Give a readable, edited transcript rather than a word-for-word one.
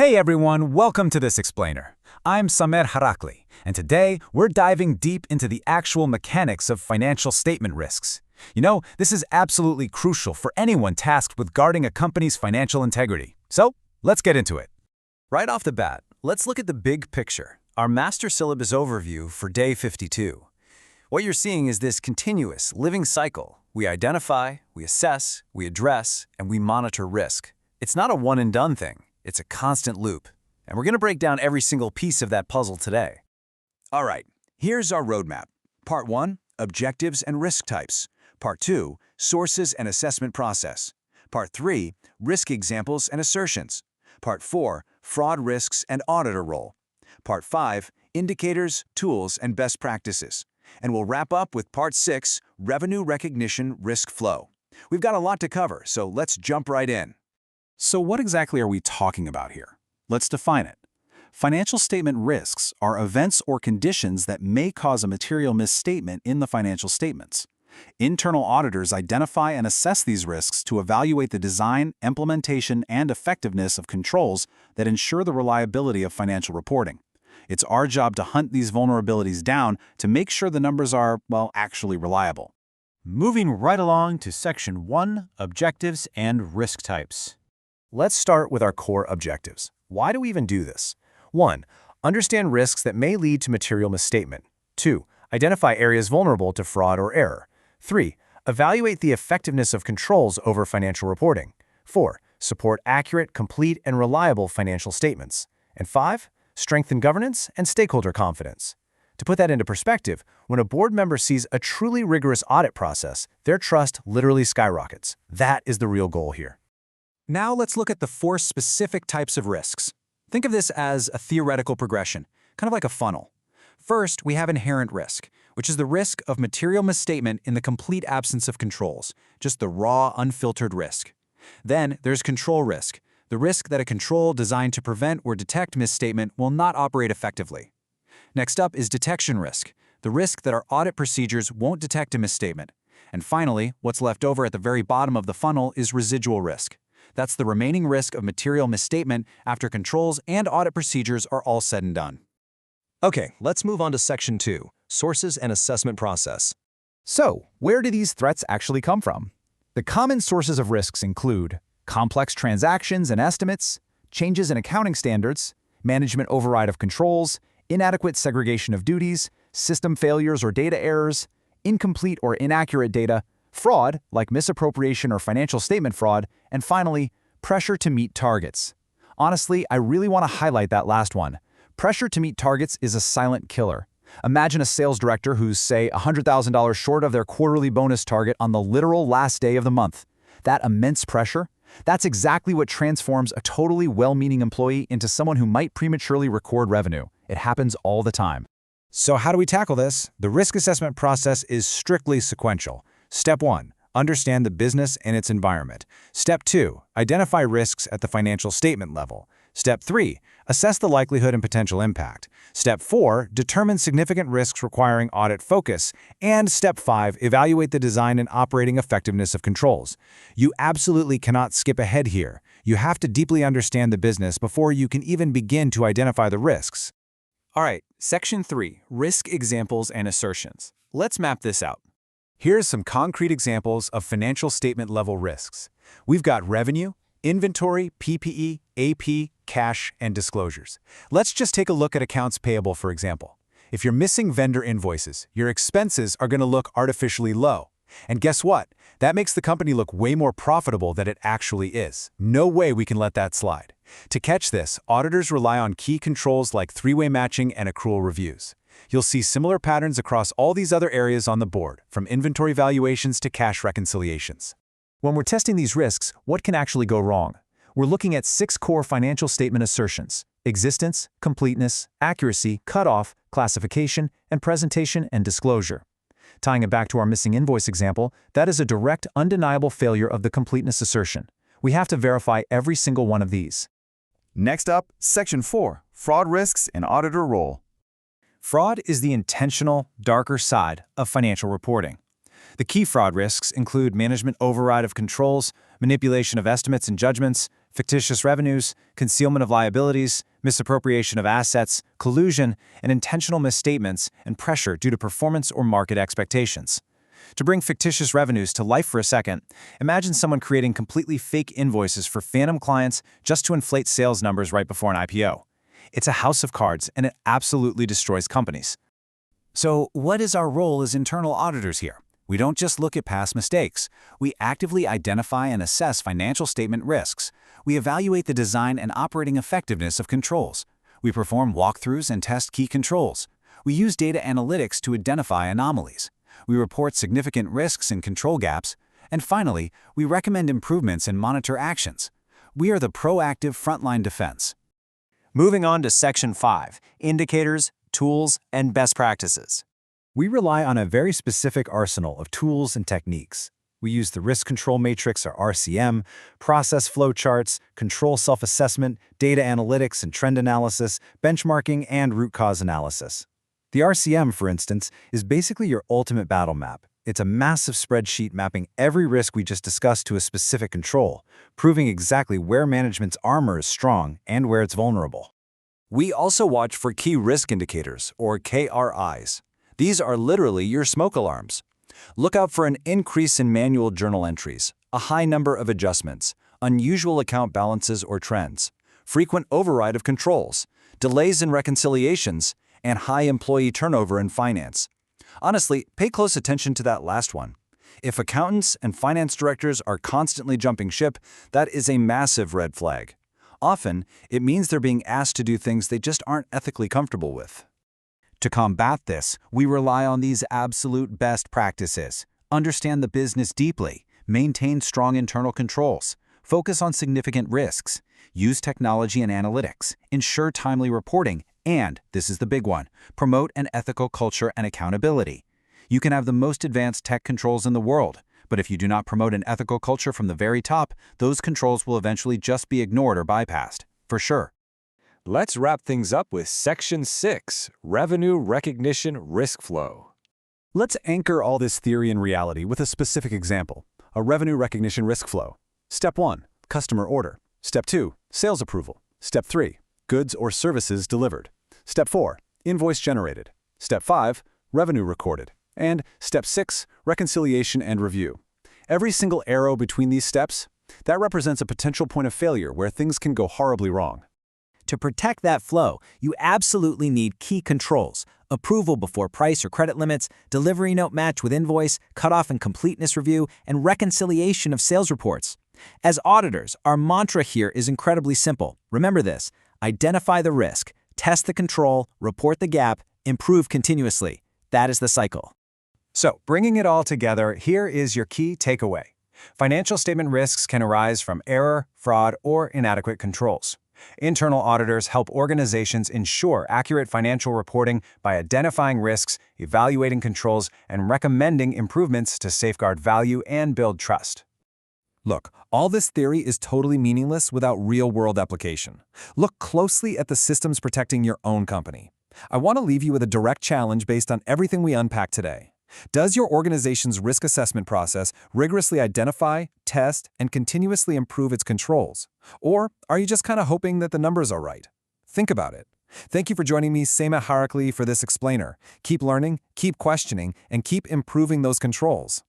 Hey everyone, welcome to This Explainer. I'm Samer Harakli, and today we're diving deep into the actual mechanics of financial statement risks. You know, this is absolutely crucial for anyone tasked with guarding a company's financial integrity. So, let's get into it. Right off the bat, let's look at the big picture, our master syllabus overview for day 52. What you're seeing is this continuous, living cycle. We identify, we assess, we address, and we monitor risk. It's not a one-and-done thing. It's a constant loop, and we're going to break down every single piece of that puzzle today. All right, here's our roadmap. Part 1, Objectives and Risk Types. Part 2, Sources and Assessment Process. Part 3, Risk Examples and Assertions. Part 4, Fraud Risks and Auditor Role. Part 5, Indicators, Tools, and Best Practices. And we'll wrap up with Part 6, Revenue Recognition Risk Flow. We've got a lot to cover, so let's jump right in. So what exactly are we talking about here? Let's define it. Financial statement risks are events or conditions that may cause a material misstatement in the financial statements. Internal auditors identify and assess these risks to evaluate the design, implementation, and effectiveness of controls that ensure the reliability of financial reporting. It's our job to hunt these vulnerabilities down to make sure the numbers are, well, actually reliable. Moving right along to Section 1, Objectives and Risk Types. Let's start with our core objectives. Why do we even do this? 1. Understand risks that may lead to material misstatement. 2. Identify areas vulnerable to fraud or error. 3. Evaluate the effectiveness of controls over financial reporting. 4. Support accurate, complete, and reliable financial statements. And 5. Strengthen governance and stakeholder confidence. To put that into perspective, when a board member sees a truly rigorous audit process, their trust literally skyrockets. That is the real goal here. Now let's look at the 4 specific types of risks. Think of this as a theoretical progression, kind of like a funnel. First, we have inherent risk, which is the risk of material misstatement in the complete absence of controls, just the raw, unfiltered risk. Then there's control risk, the risk that a control designed to prevent or detect misstatement will not operate effectively. Next up is detection risk, the risk that our audit procedures won't detect a misstatement. And finally, what's left over at the very bottom of the funnel is residual risk. That's the remaining risk of material misstatement after controls and audit procedures are all said and done. Okay, let's move on to Section 2, Sources and Assessment Process. So, where do these threats actually come from? The common sources of risks include complex transactions and estimates, changes in accounting standards, management override of controls, inadequate segregation of duties, system failures or data errors, incomplete or inaccurate data, fraud, like misappropriation or financial statement fraud, and finally, pressure to meet targets. Honestly, I really want to highlight that last one. Pressure to meet targets is a silent killer. Imagine a sales director who's, say, $100,000 short of their quarterly bonus target on the literal last day of the month. That immense pressure? That's exactly what transforms a totally well-meaning employee into someone who might prematurely record revenue. It happens all the time. So how do we tackle this? The risk assessment process is strictly sequential. Step 1, understand the business and its environment. Step 2, identify risks at the financial statement level. Step 3, assess the likelihood and potential impact. Step 4, determine significant risks requiring audit focus. And Step 5, evaluate the design and operating effectiveness of controls. You absolutely cannot skip ahead here. You have to deeply understand the business before you can even begin to identify the risks. All right, Section 3, Risk Examples and Assertions. Let's map this out. Here's some concrete examples of financial statement level risks. We've got revenue, inventory, PPE, AP, cash, and disclosures. Let's just take a look at accounts payable, for example. If you're missing vendor invoices, your expenses are going to look artificially low. And guess what? That makes the company look way more profitable than it actually is. No way we can let that slide. To catch this, auditors rely on key controls like three-way matching and accrual reviews. You'll see similar patterns across all these other areas on the board, from inventory valuations to cash reconciliations. When we're testing these risks, what can actually go wrong? We're looking at 6 core financial statement assertions: existence, completeness, accuracy, cutoff, classification, and presentation and disclosure. Tying it back to our missing invoice example, that is a direct, undeniable failure of the completeness assertion. We have to verify every single one of these. Next up, Section 4, Fraud Risks and Auditor Role. Fraud is the intentional, darker side of financial reporting. The key fraud risks include management override of controls, manipulation of estimates and judgments, fictitious revenues, concealment of liabilities, misappropriation of assets, collusion, and intentional misstatements and pressure due to performance or market expectations. To bring fictitious revenues to life for a second, imagine someone creating completely fake invoices for phantom clients just to inflate sales numbers right before an IPO. It's a house of cards, and it absolutely destroys companies. So, what is our role as internal auditors here? We don't just look at past mistakes. We actively identify and assess financial statement risks. We evaluate the design and operating effectiveness of controls. We perform walkthroughs and test key controls. We use data analytics to identify anomalies. We report significant risks and control gaps. And finally, we recommend improvements and monitor actions. We are the proactive frontline defense. Moving on to Section 5, Indicators, Tools, and Best Practices. We rely on a very specific arsenal of tools and techniques. We use the Risk Control Matrix, or RCM, process flow charts, control self-assessment, data analytics and trend analysis, benchmarking, and root cause analysis. The RCM, for instance, is basically your ultimate battle map. It's a massive spreadsheet mapping every risk we just discussed to a specific control, proving exactly where management's armor is strong and where it's vulnerable. We also watch for key risk indicators, or KRIs. These are literally your smoke alarms. Look out for an increase in manual journal entries, a high number of adjustments, unusual account balances or trends, frequent override of controls, delays in reconciliations, and high employee turnover in finance. Honestly, pay close attention to that last one. If accountants and finance directors are constantly jumping ship, that is a massive red flag. Often, it means they're being asked to do things they just aren't ethically comfortable with. To combat this, we rely on these absolute best practices. Understand the business deeply, maintain strong internal controls, focus on significant risks, use technology and analytics, ensure timely reporting, and, this is the big one, promote an ethical culture and accountability. You can have the most advanced tech controls in the world, but if you do not promote an ethical culture from the very top, those controls will eventually just be ignored or bypassed, for sure. Let's wrap things up with Section 6, Revenue Recognition Risk Flow. Let's anchor all this theory in reality with a specific example, a revenue recognition risk flow. Step 1, customer order. Step 2, sales approval. Step 3, goods or services delivered. Step 4, invoice generated. Step 5, revenue recorded. And Step 6, reconciliation and review. Every single arrow between these steps, that represents a potential point of failure where things can go horribly wrong. To protect that flow, you absolutely need key controls: approval before price or credit limits, delivery note match with invoice, cutoff and completeness review, and reconciliation of sales reports. As auditors, our mantra here is incredibly simple. Remember this: identify the risk, test the control, report the gap, improve continuously. That is the cycle. So, bringing it all together, here is your key takeaway. Financial statement risks can arise from error, fraud, or inadequate controls. Internal auditors help organizations ensure accurate financial reporting by identifying risks, evaluating controls, and recommending improvements to safeguard value and build trust. Look, all this theory is totally meaningless without real-world application. Look closely at the systems protecting your own company. I want to leave you with a direct challenge based on everything we unpacked today. Does your organization's risk assessment process rigorously identify, test, and continuously improve its controls? Or are you just kind of hoping that the numbers are right? Think about it. Thank you for joining me, Sema Harakli, for this explainer. Keep learning, keep questioning, and keep improving those controls.